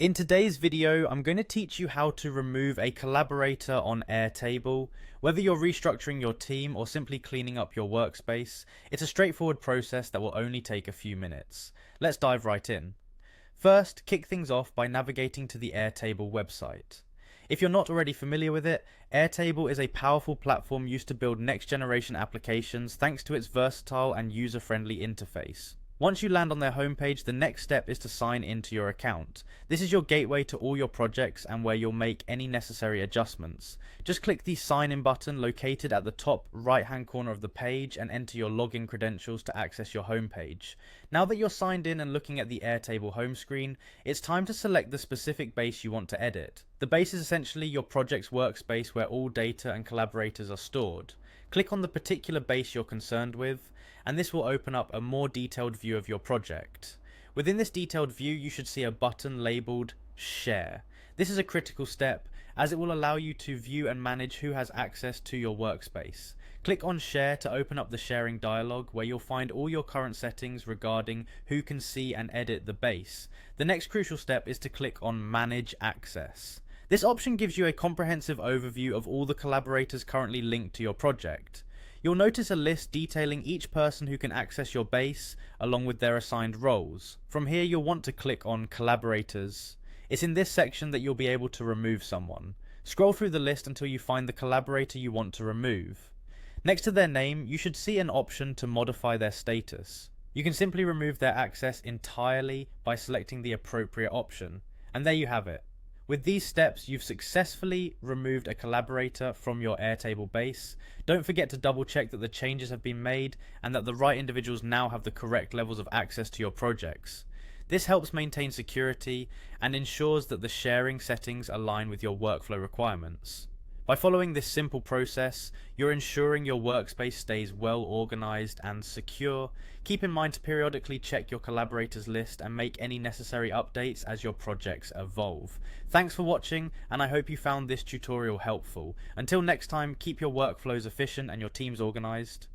In today's video, I'm going to teach you how to remove a collaborator on Airtable. Whether you're restructuring your team or simply cleaning up your workspace, it's a straightforward process that will only take a few minutes. Let's dive right in. First, kick things off by navigating to the Airtable website. If you're not already familiar with it, Airtable is a powerful platform used to build next-generation applications thanks to its versatile and user-friendly interface. Once you land on their homepage, the next step is to sign into your account. This is your gateway to all your projects and where you'll make any necessary adjustments. Just click the sign in button located at the top right hand corner of the page and enter your login credentials to access your homepage. Now that you're signed in and looking at the Airtable home screen, it's time to select the specific base you want to edit. The base is essentially your project's workspace where all data and collaborators are stored. Click on the particular base you're concerned with, and this will open up a more detailed view of your project. Within this detailed view, you should see a button labeled Share. This is a critical step as it will allow you to view and manage who has access to your workspace. Click on Share to open up the sharing dialog where you'll find all your current settings regarding who can see and edit the base. The next crucial step is to click on Manage Access. This option gives you a comprehensive overview of all the collaborators currently linked to your project. You'll notice a list detailing each person who can access your base, along with their assigned roles. From here you'll want to click on Collaborators. It's in this section that you'll be able to remove someone. Scroll through the list until you find the collaborator you want to remove. Next to their name, you should see an option to modify their status. You can simply remove their access entirely by selecting the appropriate option. And there you have it. With these steps, you've successfully removed a collaborator from your Airtable base. Don't forget to double check that the changes have been made and that the right individuals now have the correct levels of access to your projects. This helps maintain security and ensures that the sharing settings align with your workflow requirements. By following this simple process, you're ensuring your workspace stays well organized and secure. Keep in mind to periodically check your collaborators list and make any necessary updates as your projects evolve. Thanks for watching, and I hope you found this tutorial helpful. Until next time, keep your workflows efficient and your teams organized.